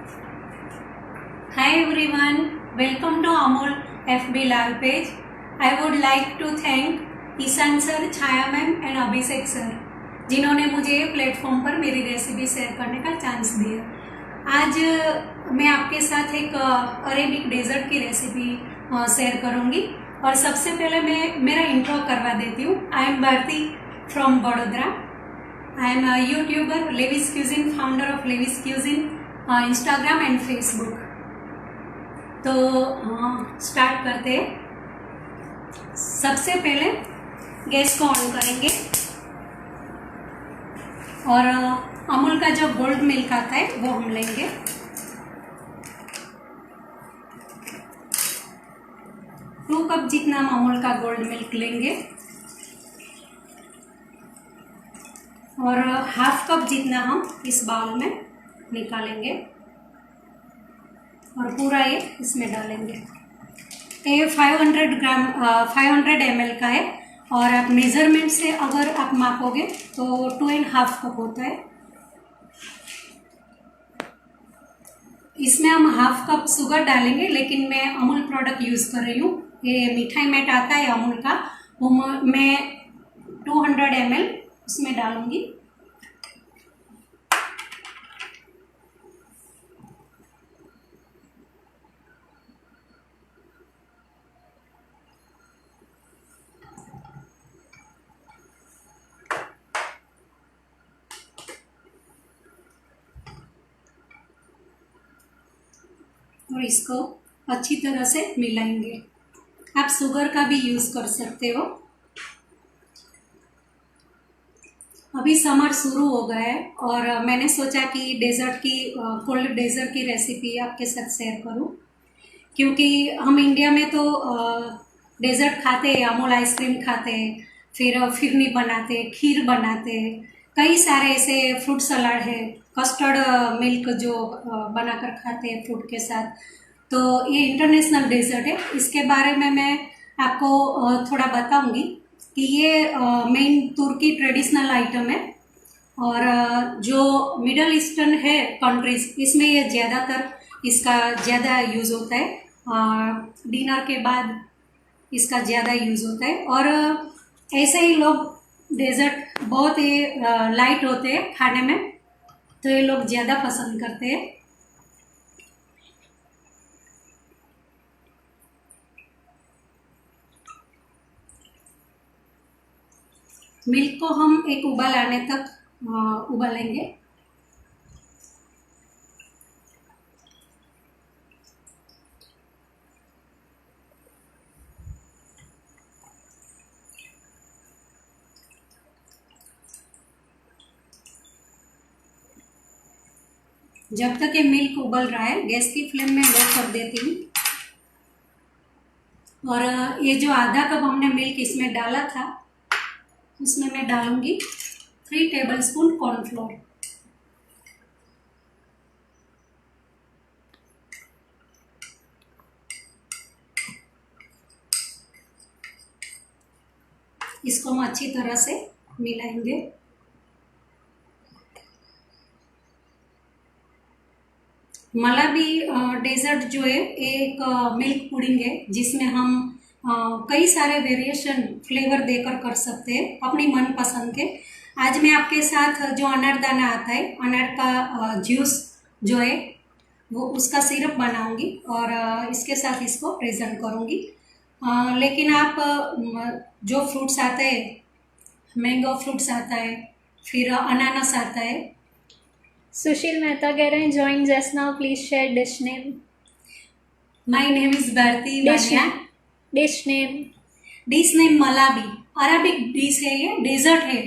Hi everyone, welcome to Amul FB Live page. I would like to thank Ishan sir, Chhaya ma'am and Abhishek sir जिन्होंने मुझे platform पर मेरी recipe share करने का chance दिया। आज मैं आपके साथ एक अरेबिक डेजर्ट की रेसिपी शेयर करूंगी और सबसे पहले मैं मेरा इंट्रो करवा देती हूँ। I am Bharti from Vadodara. I am YouTuber, Levis cuisine, founder of Levis cuisine, Instagram and Facebook. तो स्टार्ट करते हैं। सबसे पहले गैस को ऑन करेंगे और अमूल का जो गोल्ड मिल्क आता है वो हम लेंगे। टू कप जितना हम अमूल का गोल्ड मिल्क लेंगे और हाफ कप जितना हम इस बाउल में निकालेंगे और पूरा ये इसमें डालेंगे। ये 500 ml का है और आप मेजरमेंट से अगर आप मापोगे तो 2.5 कप होता है। इसमें हम हाफ कप शुगर डालेंगे, लेकिन मैं अमूल प्रोडक्ट यूज़ कर रही हूँ। ये मिठाई मैट आता है अमूल का, वो मैं 200 ml उसमें डालूंगी। और इसको अच्छी तरह से मिलाएंगे। आप शुगर का भी यूज़ कर सकते हो। अभी समर शुरू हो गया है और मैंने सोचा कि कोल्ड डेजर्ट की रेसिपी आपके साथ शेयर करूं, क्योंकि हम इंडिया में तो डेजर्ट खाते हैं, अमूल आइसक्रीम खाते हैं, फिर फिरनी बनाते हैं, खीर बनाते हैं, कई सारे ऐसे फ्रूट सलाद है, कस्टर्ड मिल्क जो बनाकर खाते हैं फ्रूट के साथ। तो ये इंटरनेशनल डेजर्ट है। इसके बारे में मैं आपको थोड़ा बताऊंगी कि ये मेन तुर्की ट्रेडिशनल आइटम है और जो मिडल ईस्टर्न है कंट्रीज, इसमें ये ज़्यादातर इसका ज़्यादा यूज़ होता है। डिनर के बाद इसका ज़्यादा यूज़ होता है और ऐसे ही लोग डेजर्ट बहुत ही लाइट होते हैं खाने में, तो ये लोग ज़्यादा पसंद करते हैं। मिल्क को हम एक उबाल आने तक उबालेंगे। जब तक ये मिल्क उबल रहा है गैस की फ्लेम में लो कर देती हूँ और ये जो आधा कप हमने मिल्क इसमें डाला था उसमें मैं डालूंगी 3 टेबलस्पून कॉर्नफ्लोर। इसको हम अच्छी तरह से मिलाएंगे। मलाबी डेजर्ट जो है एक मिल्क पुडिंग है जिसमें हम कई सारे वेरिएशन फ्लेवर देकर कर सकते हैं अपनी मनपसंद के। आज मैं आपके साथ जो अनारदाना आता है, अनार का जूस जो है वो उसका सिरप बनाऊंगी और इसके साथ इसको प्रेजेंट करूंगी। लेकिन आप जो फ्रूट्स आते हैं, मैंगो फ्रूट्स आता है, फिर अनानास आता है। सुशील मेहता कह रहे हैं join just now, please share dish name. My name is Bharti Dish Bania. name. Dish name. Dish name malabi, Arabic dish है, ये डेजर्ट है।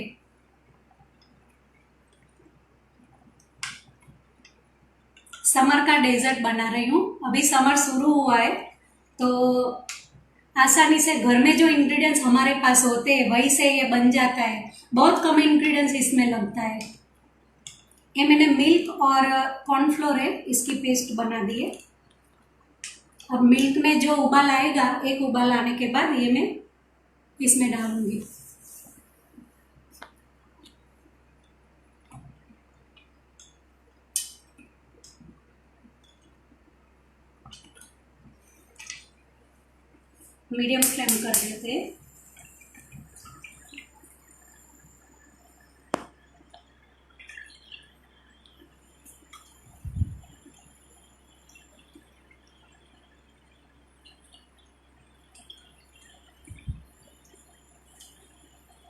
समर का डेजर्ट बना रही हूँ। अभी समर शुरू हुआ है तो आसानी से घर में जो इंग्रेडिएंट्स हमारे पास होते हैं वही से ये बन जाता है। बहुत कम इंग्रेडिएंट्स इसमें लगता है। ये मैंने मिल्क और कॉर्नफ्लोर है इसकी पेस्ट बना दी है। अब मिल्क में जो उबाल आएगा, एक उबाल आने के बाद ये मैं इसमें डालूंगी। मीडियम फ्लेम कर देते।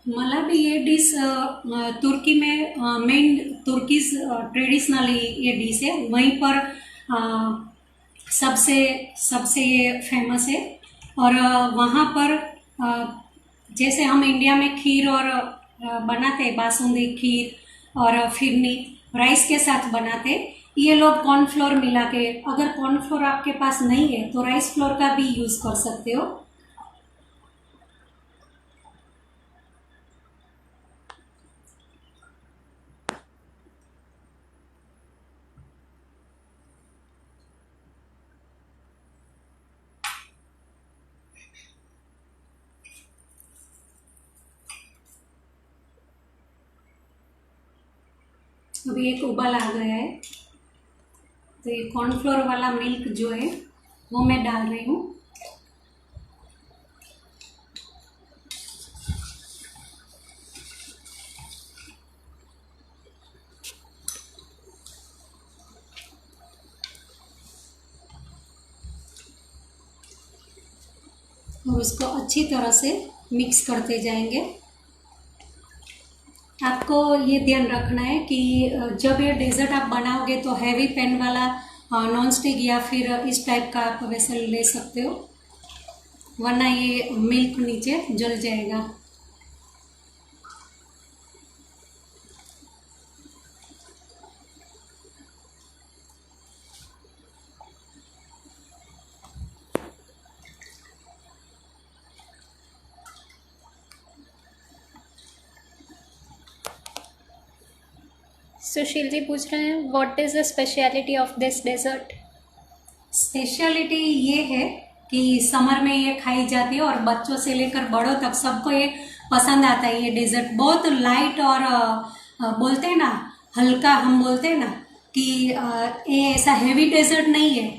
मलाबी ये डिश तुर्की में मेन तुर्कीज ट्रेडिशनली ये डिश है, वहीं पर सबसे सबसे ये फेमस है। और वहाँ पर जैसे हम इंडिया में खीर और बनाते हैं, बासुंदी खीर और फिरनी राइस के साथ बनाते, ये लोग कॉर्नफ्लोर मिला के, अगर कॉर्नफ्लोर आपके पास नहीं है तो राइस फ्लोर का भी यूज़ कर सकते हो। अभी एक उबाल आ गया है, तो ये कॉर्नफ्लोर वाला मिल्क जो है वो मैं डाल रही हूँ। और उसको अच्छी तरह से मिक्स करते जाएंगे। आपको ये ध्यान रखना है कि जब ये डेजर्ट आप बनाओगे तो हैवी पैन वाला नॉन स्टिक या फिर इस टाइप का आप वेसल ले सकते हो, वरना ये मिल्क नीचे जल जाएगा। सुशील जी पूछ रहे हैं what is the speciality of this dessert. Speciality ये है कि समर में ये खाई जाती है और बच्चों से लेकर बड़ों तक सबको ये पसंद आता है। ये डेजर्ट बहुत लाइट और बोलते हैं ना, हल्का, हम बोलते हैं ना कि ये ऐसा हैवी डेजर्ट नहीं है,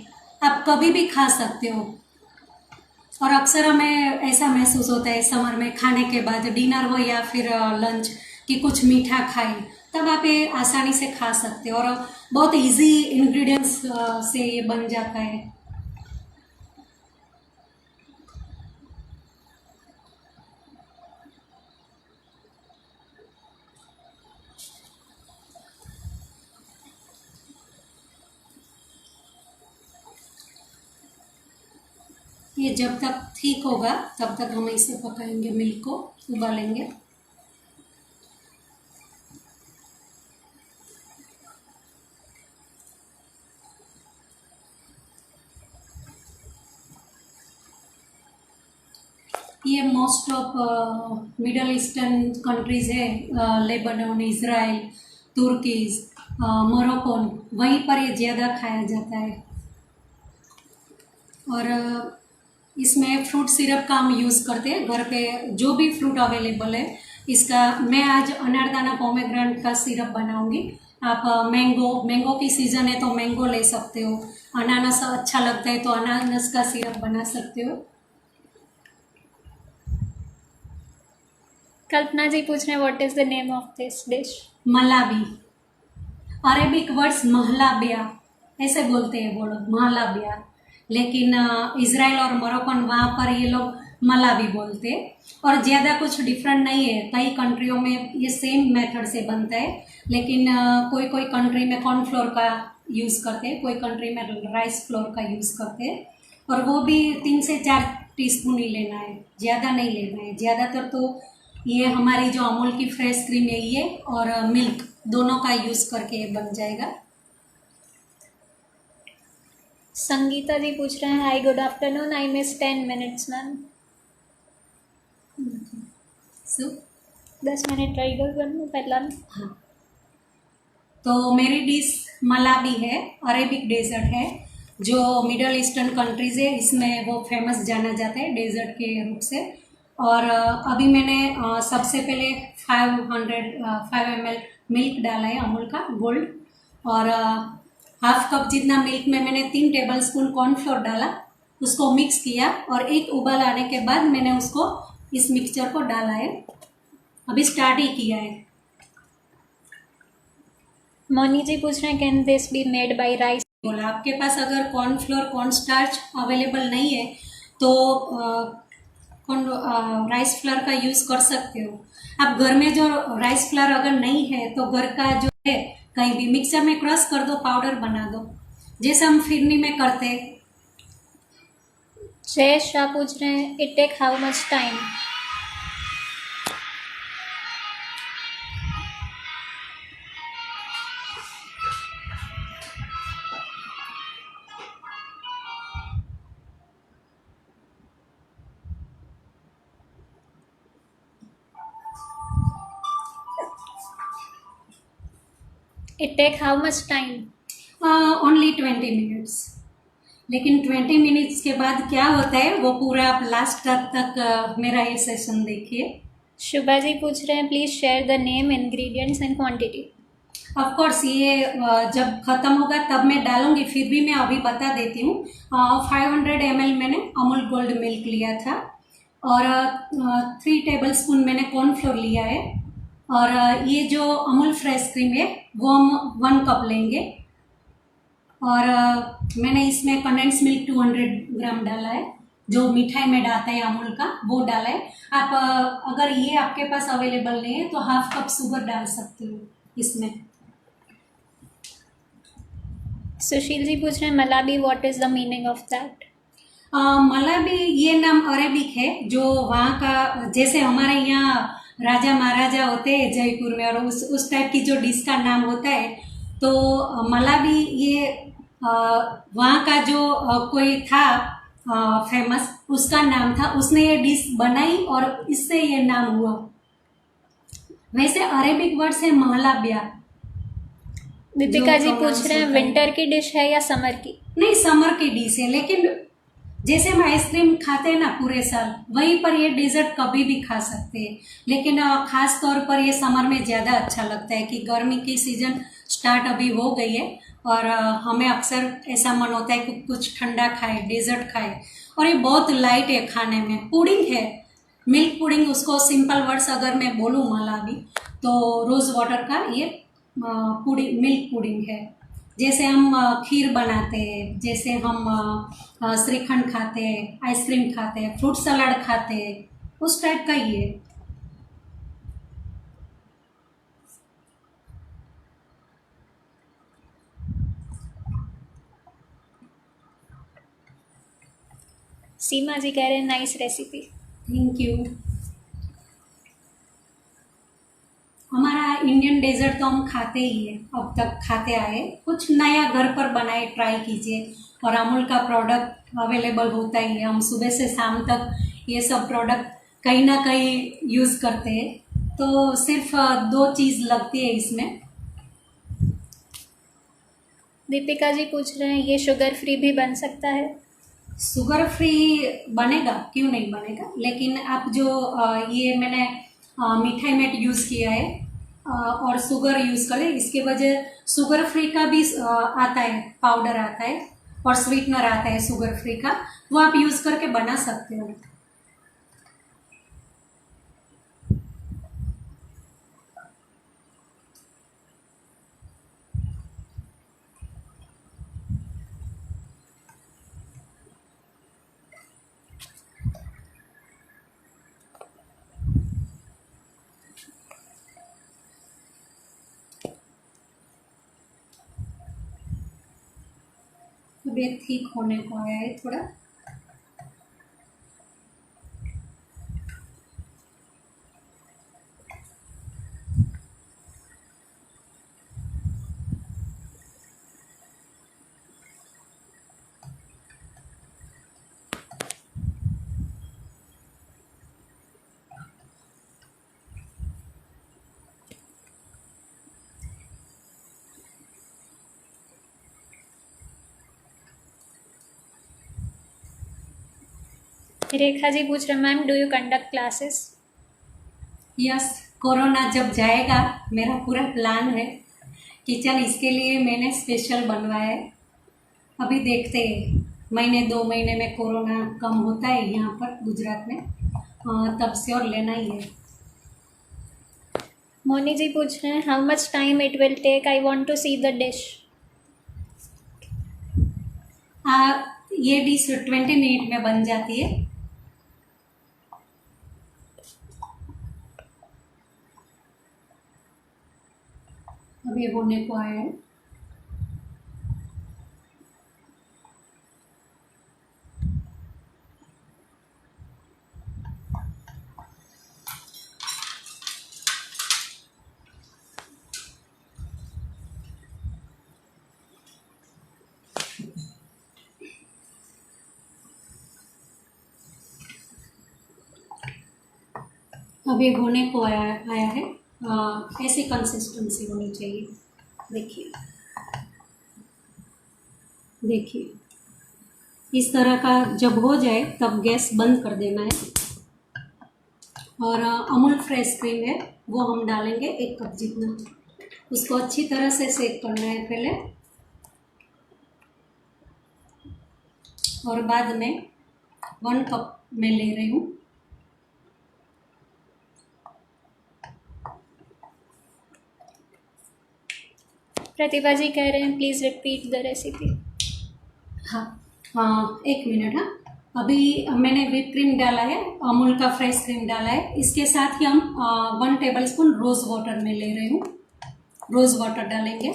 आप कभी भी खा सकते हो। और अक्सर हमें ऐसा महसूस होता है समर में खाने के बाद, डिनर हो या फिर लंच, कि कुछ मीठा खाएं, तब आप ये आसानी से खा सकते हो। और बहुत इजी इंग्रेडिएंट्स से ये बन जाता है। ये जब तक ठीक होगा तब तक हम इसे पकाएंगे, मिल्क को उबालेंगे। ये most of middle eastern countries है, लेबनान, इज़राइल, तुर्कीज, मोरक्कोन, वहीं पर ये ज़्यादा खाया जाता है। और इसमें फ्रूट सिरप का हम यूज़ करते हैं घर पे, जो भी फ्रूट अवेलेबल है। इसका मैं आज अनारदाना पोमेग्रेनेट का सिरप बनाऊंगी। आप मैंगो की सीज़न है तो मैंगो ले सकते हो, अनानास अच्छा लगता है तो अनानास का सिरप बना सकते हो। कल्पना जी पूछ रहे हैं what is the name of this dish. Malabi, Arabic words mahalabia ऐसे बोलते हैं वो लोग, महलाबिया, लेकिन इज़राइल और मोरक्कन वहाँ पर ये लोग मलाबी बोलते हैं। और ज़्यादा कुछ डिफरेंट नहीं है, कई कंट्रियों में ये सेम मेथड से बनता है, लेकिन कोई कोई कंट्री में कॉर्नफ्लोर का यूज़ करते हैं, कोई कंट्री में राइस फ्लोर का यूज़ करते हैं। और वो भी 3 से 4 टीस्पून ही लेना है, ज़्यादा नहीं लेना है। ज़्यादातर तो ये हमारी जो अमूल की फ्रेश क्रीम है ये और मिल्क दोनों का यूज़ करके ये बन जाएगा। संगीता जी पूछ रहे हैं high good afternoon, I miss 10 minutes ma'am. 10 minute रह गए पहला। हाँ, तो मेरी डिश मलाबी है, अरेबिक डेजर्ट है जो मिडल ईस्टर्न कंट्रीज़ है, इसमें वो फेमस जाना जाता है डेजर्ट के रूप से। और अभी मैंने सबसे पहले 5 ml मिल्क डाला है अमूल का गोल्ड, और हाफ कप जितना मिल्क में मैंने 3 टेबल स्पून कॉर्नफ्लोर डाला उसको मिक्स किया और एक उबाल आने के बाद मैंने उसको इस मिक्सचर को डाला है। अभी स्टार्ट ही किया है। मोनी जी पूछ रहे हैं can this be made by rice. बोला आपके पास अगर कॉर्नफ्लोर कॉर्न स्टार्च अवेलेबल नहीं है तो राइस फ्लावर का यूज़ कर सकते हो। आप घर में जो राइस फ्लावर अगर नहीं है तो घर का जो है कहीं भी मिक्सर में क्रश कर दो, पाउडर बना दो, जैसे हम फिरनी में करते हैं। जय शाह पूछ रहे हैं it take how much time. It take how much time. Only 20 minutes. लेकिन 20 मिनट्स के बाद क्या होता है वो पूरा आप लास्ट तक मेरा ये सेशन देखिए। शुभा जी पूछ रहे हैं please share the name, ingredients and quantity. Of course ये जब खत्म होगा तब मैं डालूंगी, फिर भी मैं अभी बता देती हूँ। 500 ml मैंने अमूल गोल्ड मिल्क लिया था और 3 टेबलस्पून मैंने कॉर्नफ्लोर लिया है और ये जो अमूल फ्रेश क्रीम है वो हम 1 कप लेंगे और मैंने इसमें कंडेंस मिल्क 200 ग्राम डाला है, जो मिठाई में डालता है अमूल का वो डाला है। आप अगर ये आपके पास अवेलेबल नहीं है तो हाफ कप शुगर डाल सकते हो इसमें। सुशील जी पूछ रहे हैं malabi what is the meaning of that. Malabi ये नाम अरेबिक है, जो वहाँ का, जैसे हमारे यहाँ राजा महाराजा होते हैं जयपुर में और उस टाइप की जो डिश का नाम होता है तो मलाबी ये वहाँ का जो कोई था फेमस, उसका नाम था, उसने ये डिश बनाई और इससे ये नाम हुआ। वैसे अरेबिक वर्ड है महलाबिया। दीपिका जी पूछ रहे हैं विंटर की डिश है या समर की। नहीं, समर की डिश है, लेकिन जैसे हम आइसक्रीम खाते हैं ना पूरे साल, वहीं पर ये डेजर्ट कभी भी खा सकते हैं, लेकिन खास तौर पर ये समर में ज़्यादा अच्छा लगता है कि गर्मी की सीजन स्टार्ट अभी हो गई है और हमें अक्सर ऐसा मन होता है कि कुछ ठंडा खाए, डेजर्ट खाए, और ये बहुत लाइट है खाने में। पुडिंग है, मिल्क पुडिंग, उसको सिंपल वर्ड्स अगर मैं बोलूँ मलाबी तो रोज़ वाटर का ये पुडिंग, मिल्क पुडिंग है। जैसे हम खीर बनाते हैं, जैसे हम श्रीखंड खाते हैं, आइसक्रीम खाते हैं, फ्रूट सलाद खाते हैं, उस टाइप का ही है। सीमा जी कह रहे हैं नाइस रेसिपी। Thank you. हमारा इंडियन डेजर्ट तो हम खाते ही है, अब तक खाते आए। कुछ नया घर पर बनाए, ट्राई कीजिए, और अमूल का प्रोडक्ट अवेलेबल होता ही है। हम सुबह से शाम तक ये सब प्रोडक्ट कहीं ना कहीं यूज़ करते हैं, तो सिर्फ 2 चीज़ लगती है इसमें। दीपिका जी पूछ रहे हैं ये शुगर फ्री भी बन सकता है। शुगर फ्री बनेगा, क्यों नहीं बनेगा, लेकिन आप जो ये मैंने मिठाई में यूज़ किया है और शुगर यूज़ करें, इसके वजह शुगर फ्री का भी आता है, पाउडर आता है और स्वीटनर आता है शुगर फ्री का, वो आप यूज़ करके बना सकते हो। तबीयत ठीक होने को आया है थोड़ा। रेखा जी पूछ रहे हैं ma'am do you conduct classes. Yes, corona जब जाएगा मेरा पूरा प्लान है किचन, इसके लिए मैंने स्पेशल बनवाया है। अभी देखते हैं, महीने 2 महीने में कोरोना कम होता है यहाँ पर गुजरात में, तब से और लेना ही है। मोनी जी पूछ रहे हैं how much time it will take, I want to see the dish. ये डिश 20 मिनट में बन जाती है। अब ये होने को आया है। अब ये होने को आया है। ऐसी कंसिस्टेंसी होनी चाहिए। देखिए इस तरह का जब हो जाए तब गैस बंद कर देना है। और अमूल फ्रेश क्रीम है वो हम डालेंगे 1 कप जितना। उसको अच्छी तरह से सेक करना है पहले, और बाद में 1 कप मैं ले रही हूँ। प्रतिभा जी कह रहे हैं प्लीज़ रिपीट द रेसिपी। हाँ 1 मिनट। हाँ अभी मैंने व्हिप क्रीम डाला है, अमूल का फ्रेश क्रीम डाला है। इसके साथ ही हम 1 टेबलस्पून रोज़ वाटर में ले रही हूँ। रोज़ वाटर डालेंगे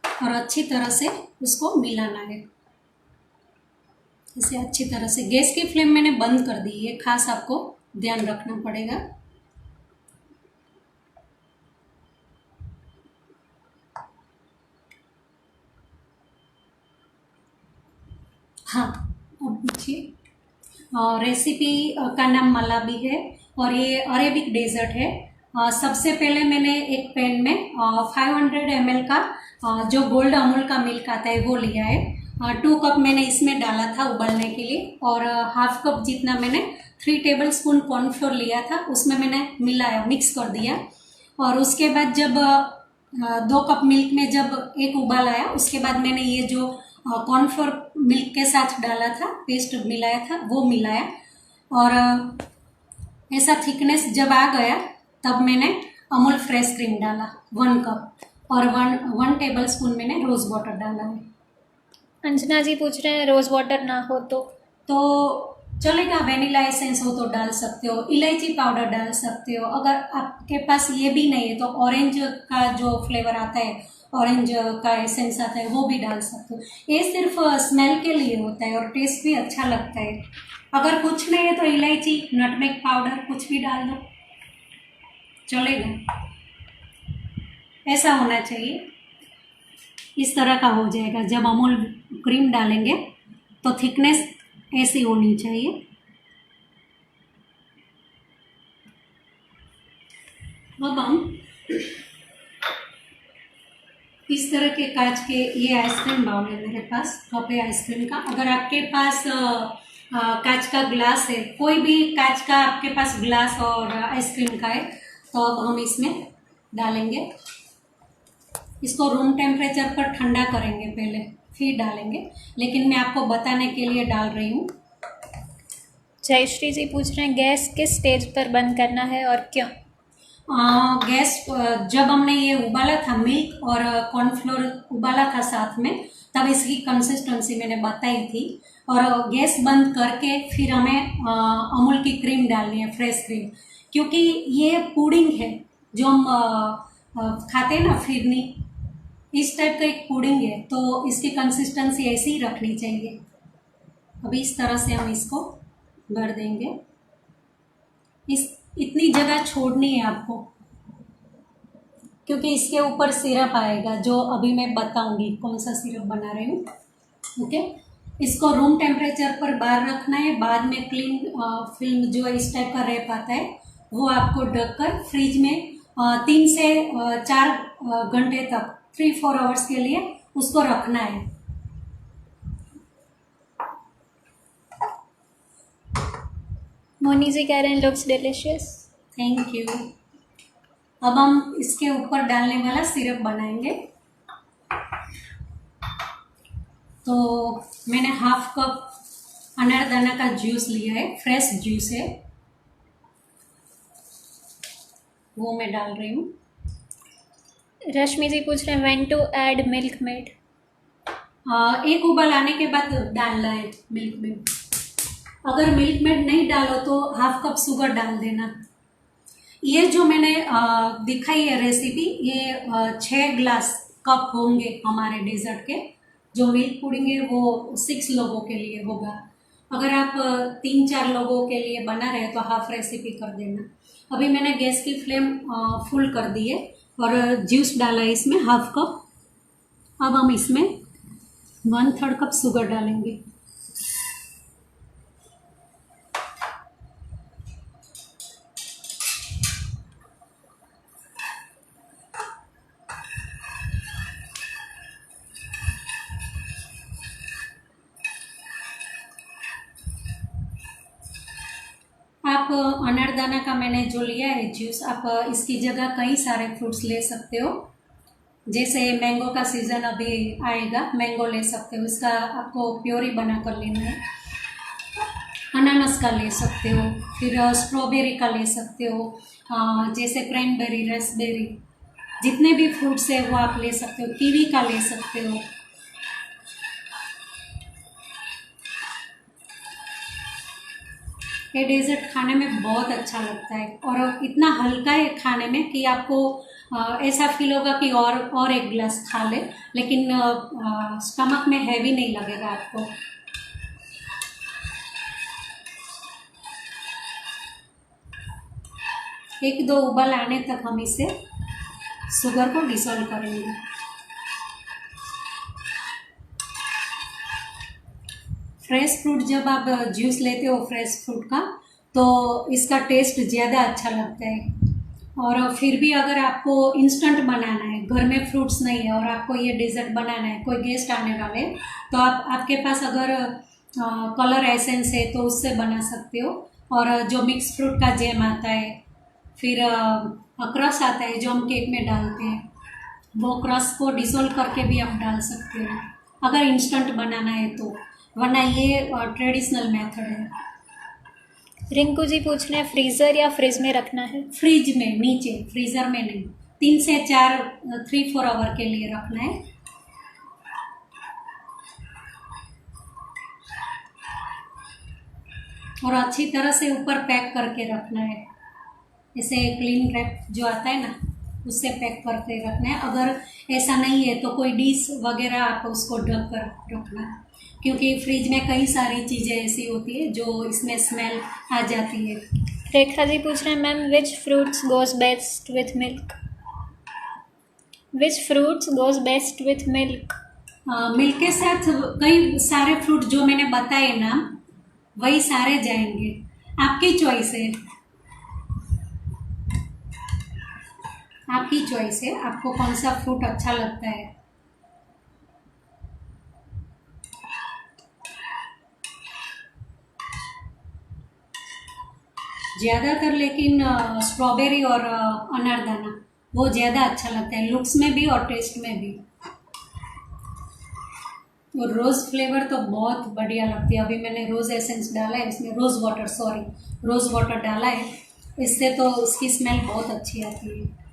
और अच्छी तरह से उसको मिलाना है। इसे अच्छी तरह से, गैस की फ्लेम मैंने बंद कर दी है, खास आपको ध्यान रखना पड़ेगा। हाँ अब देखिए, रेसिपी का नाम मलाबी है और ये अरेबिक डेजर्ट है। सबसे पहले मैंने एक पैन में 500 ml का जो गोल्ड अमूल का मिल्क आता है वो लिया है। 2 कप मैंने इसमें डाला था उबलने के लिए, और हाफ कप जितना मैंने 3 टेबलस्पून कॉर्नफ्लोर लिया था, उसमें मैंने मिलाया, मिक्स कर दिया। और उसके बाद जब 2 कप मिल्क में जब एक उबाल आया, उसके बाद मैंने ये जो कॉर्नफ्लोर मिल्क के साथ डाला था, पेस्ट मिलाया था, वो मिलाया। और ऐसा थिकनेस जब आ गया तब मैंने अमूल फ्रेश क्रीम डाला 1 कप, और 1 टेबलस्पून मैंने रोज़ वाटर डाला है। अंजना जी पूछ रहे हैं रोज़ वाटर ना हो तो चलेगा, वेनिला एसेंस हो तो डाल सकते हो, इलायची पाउडर डाल सकते हो। अगर आपके पास ये भी नहीं है तो ऑरेंज का जो फ्लेवर आता है, ऑरेंज का एसेंस आता है, वो भी डाल सकते हो। ये सिर्फ स्मेल के लिए होता है और टेस्ट भी अच्छा लगता है। अगर कुछ नहीं है तो इलायची, नटमेग पाउडर कुछ भी डाल दो, चलेगा। ऐसा होना चाहिए, इस तरह का हो जाएगा। जब अमूल क्रीम डालेंगे तो थिकनेस ऐसी होनी चाहिए। अब हम इस तरह के कांच के, ये आइसक्रीम बाउल है मेरे पास, कप है आइसक्रीम का। अगर आपके पास कांच का ग्लास है, कोई भी कांच का आपके पास ग्लास और आइसक्रीम का है, तो अब हम इसमें डालेंगे। इसको रूम टेम्परेचर पर ठंडा करेंगे पहले, फिर डालेंगे, लेकिन मैं आपको बताने के लिए डाल रही हूँ। जयश्री जी पूछ रहे हैं गैस किस स्टेज पर बंद करना है और क्यों। गैस जब हमने ये उबाला था, मिल्क और कॉर्नफ्लोर उबाला था साथ में, तब इसकी कंसिस्टेंसी मैंने बताई थी। और गैस बंद करके फिर हमें अमूल की क्रीम डालनी है, फ्रेश क्रीम, क्योंकि ये पुडिंग है जो हम खाते हैं ना, फिरनी, इस टाइप का एक पुडिंग है, तो इसकी कंसिस्टेंसी ऐसी ही रखनी चाहिए। अभी इस तरह से हम इसको भर देंगे। इतनी जगह छोड़नी है आपको, क्योंकि इसके ऊपर सिरप आएगा जो अभी मैं बताऊंगी कौन सा सिरप बना रही हूँ। ओके, इसको रूम टेम्परेचर पर बाहर रखना है। बाद में क्लीन फिल्म जो इस टाइप का रैप आता है, वो आपको ढककर फ्रिज में 3 से 4 घंटे तक, 3-4 आवर्स के लिए उसको रखना है। मोनी जी कह रहे हैं लुक्स डिलिशियस। Thank you. अब हम इसके ऊपर डालने वाला सिरप बनाएंगे। तो मैंने हाफ कप अनारदाना का जूस लिया है, फ्रेश जूस है, वो मैं डाल रही हूँ। रश्मि जी पूछ रहे हैं when to add Milkmaid. एक उबाल आने के बाद डालना है मिल्क मेड। अगर मिल्क मेड नहीं डालो तो हाफ कप शुगर डाल देना। ये जो मैंने दिखाई है रेसिपी, ये 6 ग्लास कप होंगे हमारे डेजर्ट के। जो मिल्क पुडिंग है वो 6 लोगों के लिए होगा। अगर आप 3-4 लोगों के लिए बना रहे तो हाफ रेसिपी कर देना। अभी मैंने गैस की फ्लेम फुल कर दी है और जूस डाला है इसमें हाफ कप। अब हम इसमें 1/3 कप शुगर डालेंगे। आप अनारदाना का मैंने जो लिया है जूस, आप इसकी जगह कई सारे फ्रूट्स ले सकते हो। जैसे मैंगो का सीज़न अभी आएगा, मैंगो ले सकते हो, इसका आपको प्योरी बना कर लेना है। अनानास का ले सकते हो, फिर स्ट्रॉबेरी का ले सकते हो, जैसे क्रैनबेरी, रेसबेरी, जितने भी फ्रूट्स है वो आप ले सकते हो। कीवी का ले सकते हो। ये डेजर्ट खाने में बहुत अच्छा लगता है और इतना हल्का है खाने में कि आपको ऐसा फील होगा कि और एक गिलास खा ले, लेकिन स्टमक में हैवी नहीं लगेगा आपको। एक दो उबाल आने तक हम इसे शुगर को डिसॉल्व करेंगे। फ्रेश फ्रूट जब आप जूस लेते हो फ्रेश फ्रूट का, तो इसका टेस्ट ज़्यादा अच्छा लगता है। और फिर भी अगर आपको इंस्टेंट बनाना है, घर में फ्रूट्स नहीं है और आपको ये डेजर्ट बनाना है, कोई गेस्ट आने वाले, तो आपके पास अगर कलर एसेंस है तो उससे बना सकते हो। और जो मिक्स फ्रूट का जैम आता है, फिर क्रश आता है जो हम केक में डालते हैं, वो क्रश को डिसॉल्व करके भी आप डाल सकते हो अगर इंस्टेंट बनाना है तो, वरना ये ट्रेडिशनल मेथड है। रिंकू जी पूछ रहे हैं फ्रीज़र या फ्रिज में रखना है। फ्रिज में नीचे, फ्रीज़र में नहीं। 3 से 4 3-4 आवर के लिए रखना है। और अच्छी तरह से ऊपर पैक करके रखना है। जैसे क्लीन रैप जो आता है ना, उससे पैक करके रखना है। अगर ऐसा नहीं है तो कोई डिश वगैरह आप उसको ढक कर रखना, क्योंकि फ्रिज में कई सारी चीज़ें ऐसी होती है जो इसमें स्मेल आ जाती है। रेखा जी पूछ रहे हैं ma'am which fruits goes best with milk. Which fruits goes best with milk. Milk के साथ कई सारे फ्रूट जो मैंने बताए ना, वही सारे जाएंगे। आपकी चॉइस है, आपकी चॉइस है, आपको कौन सा फ्रूट अच्छा लगता है। ज़्यादातर लेकिन स्ट्रॉबेरी और अनारदाना वो ज़्यादा अच्छा लगता है, लुक्स में भी और टेस्ट में भी। और रोज़ फ्लेवर तो बहुत बढ़िया लगती है। अभी मैंने रोज़ एसेंस डाला है इसमें, रोज़ वाटर डाला है, इससे तो उसकी स्मेल बहुत अच्छी आती है।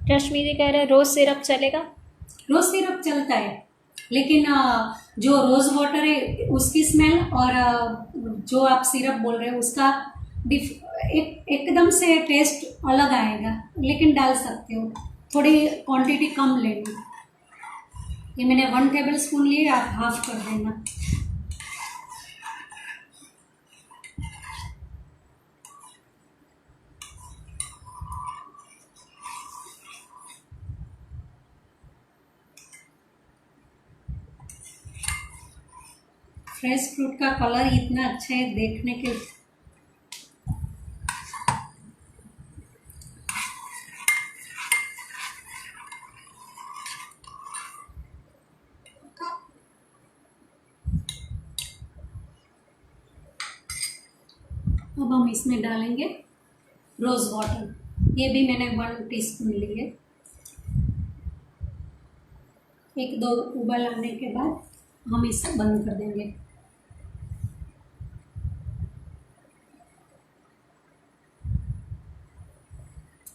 रश्मि जी कह रहे हैं रोज़ सिरप चलेगा। रोज़ सिरप चलता है, लेकिन जो रोज़ वाटर है उसकी स्मेल और जो आप सिरप बोल रहे हो उसका एकदम से टेस्ट अलग आएगा। लेकिन डाल सकते हो, थोड़ी क्वांटिटी कम लेना। ये मैंने 1 टेबल स्पून लिए, आप हाफ कर देना। फ्रेश फ्रूट का कलर इतना अच्छा है देखने के। अब हम इसमें डालेंगे रोज़ वाटर। ये भी मैंने 1 टीस्पून ली है। एक दो उबाल आने के बाद हम इसे बंद कर देंगे।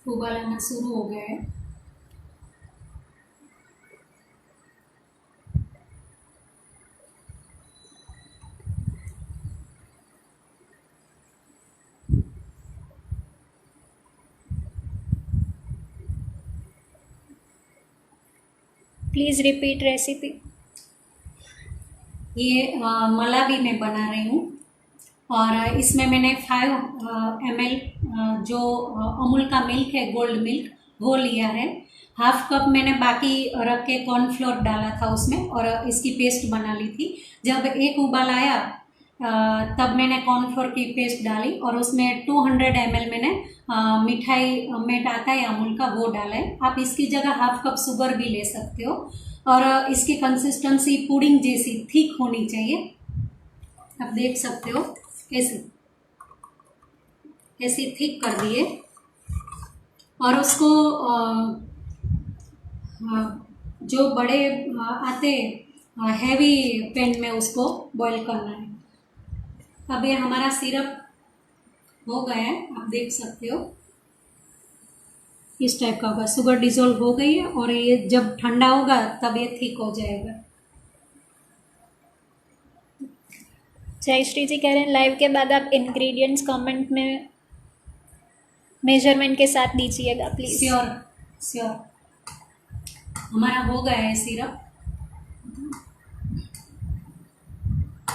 उबाल आना शुरू हो गया है। Please repeat recipe. ये मलाई मैं बना रही हूँ और इसमें मैंने 5 ml जो अमूल का मिल्क है, गोल्ड मिल्क, वो लिया है। हाफ कप मैंने बाकी रख के कॉर्नफ्लोर डाला था उसमें और इसकी पेस्ट बना ली थी। जब एक उबाल आया तब मैंने कॉर्नफ्लोर की पेस्ट डाली और उसमें 200 ml मैंने मिठाई मेट आता है अमूल का, वो डाला है। आप इसकी जगह हाफ कप शुगर भी ले सकते हो और इसकी कंसिस्टेंसी पुडिंग जैसी थिक होनी चाहिए। आप देख सकते हो ऐसे ऐसे थिक कर दिए और उसको जो बड़े आते हैवी पैन में उसको बॉईल करना है। अब ये हमारा सिरप हो गया है, आप देख सकते हो इस टाइप का होगा। शुगर डिजोल्व हो गई है और ये जब ठंडा होगा तब ये थिक हो जाएगा। जयश्री जी कह रहे हैं लाइव के बाद आप इंग्रेडिएंट्स कमेंट में मेजरमेंट के साथ दीजिएगा प्लीज़। Sure sure. हमारा हो गया है सिरप।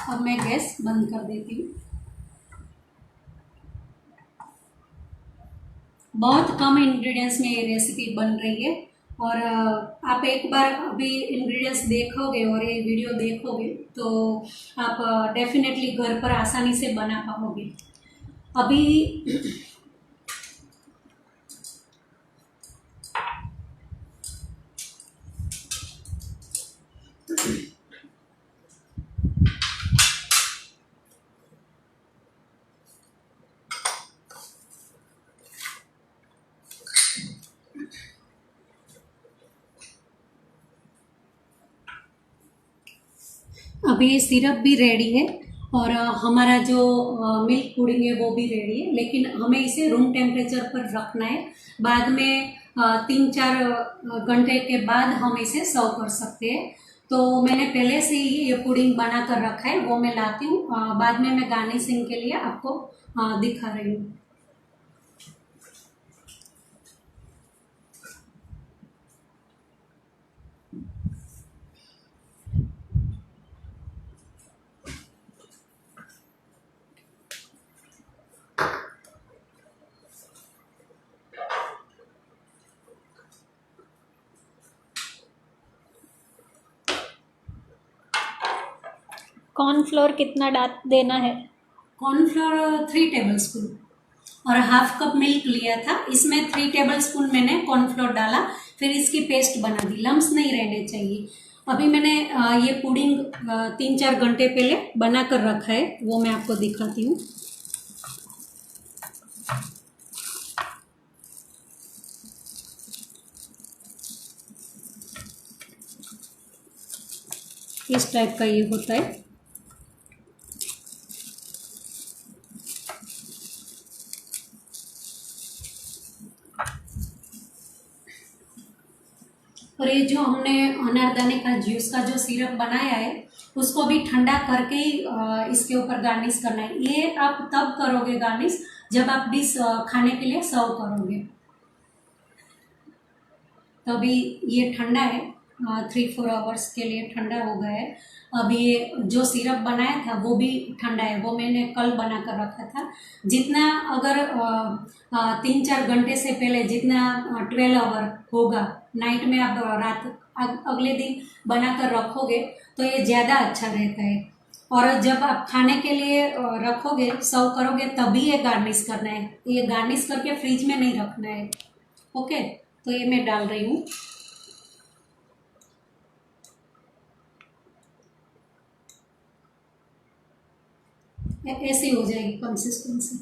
अब मैं गैस बंद कर देती हूँ। बहुत कम इंग्रेडिएंट्स में ये रेसिपी बन रही है और आप एक बार अभी इंग्रेडिएंट्स देखोगे और ये वीडियो देखोगे तो आप डेफिनेटली घर पर आसानी से बना पाओगे। अभी अभी सिरप भी रेडी है और हमारा जो मिल्क पुडिंग है वो भी रेडी है, लेकिन हमें इसे रूम टेम्परेचर पर रखना है। बाद में 3-4 घंटे के बाद हम इसे सर्व कर सकते हैं। तो मैंने पहले से ही ये पुडिंग बना कर रखा है, वो मैं लाती हूँ। बाद में मैं गार्निशिंग के लिए आपको दिखा रही हूँ। कॉर्नफ्लोर कितना देना है? कॉर्नफ्लोर 3 टेबलस्पून और हाफ कप मिल्क लिया था, इसमें 3 टेबलस्पून मैंने कॉर्नफ्लोर डाला, फिर इसकी पेस्ट बना दी। लम्स नहीं रहने चाहिए। अभी मैंने ये पुडिंग 3-4 घंटे पहले बना कर रखा है, वो मैं आपको दिखाती हूँ। इस टाइप का ये होता है। और ये जो हमने अनारदाने का जूस का जो सिरप बनाया है उसको भी ठंडा करके ही इसके ऊपर गार्निश करना है। ये आप तब करोगे गार्निश जब आप डिश खाने के लिए सर्व करोगे। तो अभी ये ठंडा है, 3-4 आवर्स के लिए ठंडा हो गया है। अभी ये जो सिरप बनाया था वो भी ठंडा है, वो मैंने कल बना कर रखा था। जितना अगर 3-4 घंटे से पहले जितना 12 आवर होगा नाइट में आप अगले दिन बना कर रखोगे तो ये ज़्यादा अच्छा रहता है। और जब आप खाने के लिए रखोगे, सर्व करोगे, तभी ये गार्निश करना है। ये गार्निश करके फ्रिज में नहीं रखना है। ओके, तो ये मैं डाल रही हूँ। ऐसी हो जाएगी कंसिस्टेंसी,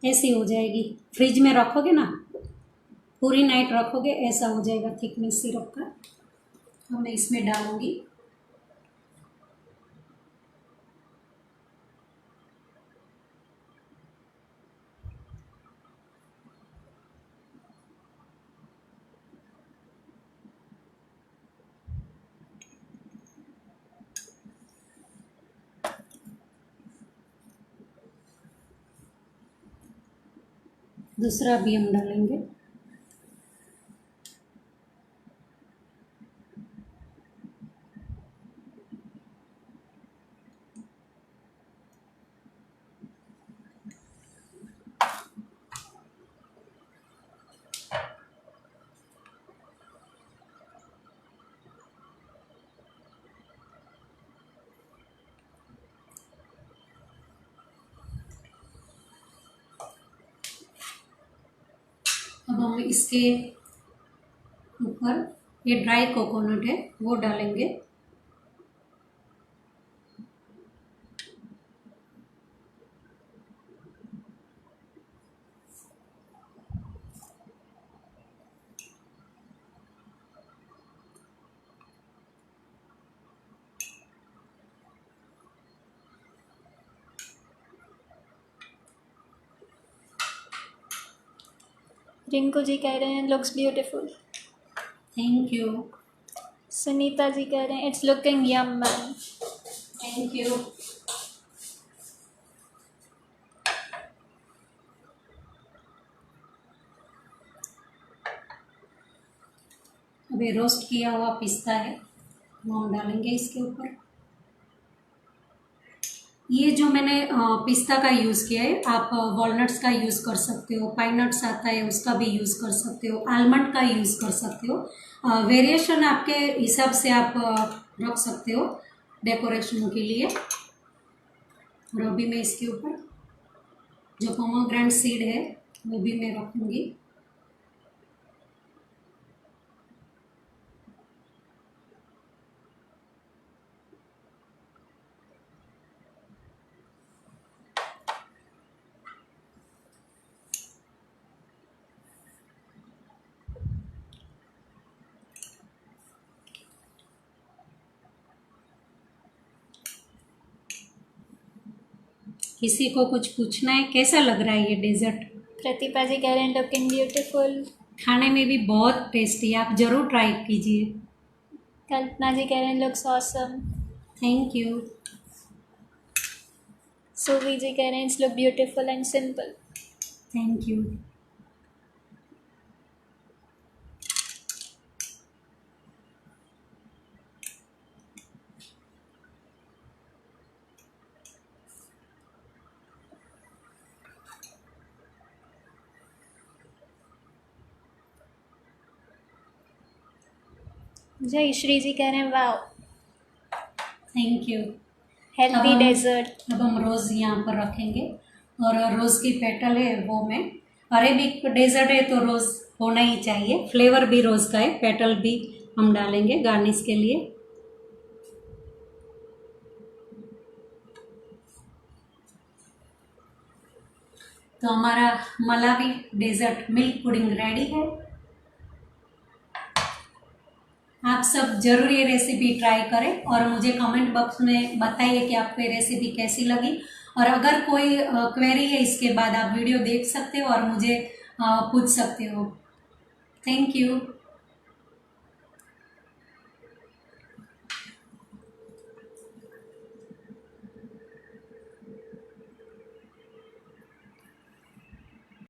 ऐसी हो जाएगी। फ्रिज में रखोगे ना, पूरी नाइट रखोगे, ऐसा हो जाएगा थिकनेस सिरप का। तो मैं इसमें डालूंगी। दूसरा भी हम डालेंगे। अब हम इसके ऊपर ये ड्राई कोकोनट है वो डालेंगे। रिंकू जी कह रहे हैं looks beautiful. Thank you. Sunita ji कह रहे हैं it's looking yum ma'am. Thank you. अब ये रोस्ट किया हुआ पिस्ता है वो हम डालेंगे इसके ऊपर। ये जो मैंने पिस्ता का यूज़ किया है, आप वॉलनट्स का यूज़ कर सकते हो, पाइन नट्स आता है उसका भी यूज़ कर सकते हो, आलमंड का यूज़ कर सकते हो। वेरिएशन आपके हिसाब से आप रख सकते हो डेकोरेशन के लिए। और अभी मैं इसके ऊपर जो पोमोग्रेनेट सीड है वो भी मैं रखूँगी। किसी को कुछ पूछना है, कैसा लग रहा है ये डेजर्ट? प्रतिभा जी कह रहे हैं लुकिंग ब्यूटीफुल। खाने में भी बहुत टेस्टी है, आप ज़रूर ट्राई कीजिए। कल्पना जी कह रहे हैं looks awesome. Thank you. Suvi ji कह रहे हैं it's look beautiful and simple. Thank you. Jai Shri ji कह रहे हैं wow thank you. Healthy dessert. अब हम रोज़ यहाँ पर रखेंगे और रोज़ की पेटल है वो मैं, अरेबिक डेजर्ट है तो रोज़ होना ही चाहिए, फ्लेवर भी रोज़ का है, पेटल भी हम डालेंगे गार्निश के लिए। तो हमारा Malawi dessert milk pudding ready है। आप सब जरूर ये रेसिपी ट्राई करें और मुझे कमेंट बॉक्स में बताइए कि आपको ये रेसिपी कैसी लगी। और अगर कोई क्वेरी है इसके बाद आप वीडियो देख सकते हो और मुझे पूछ सकते हो। Thank you.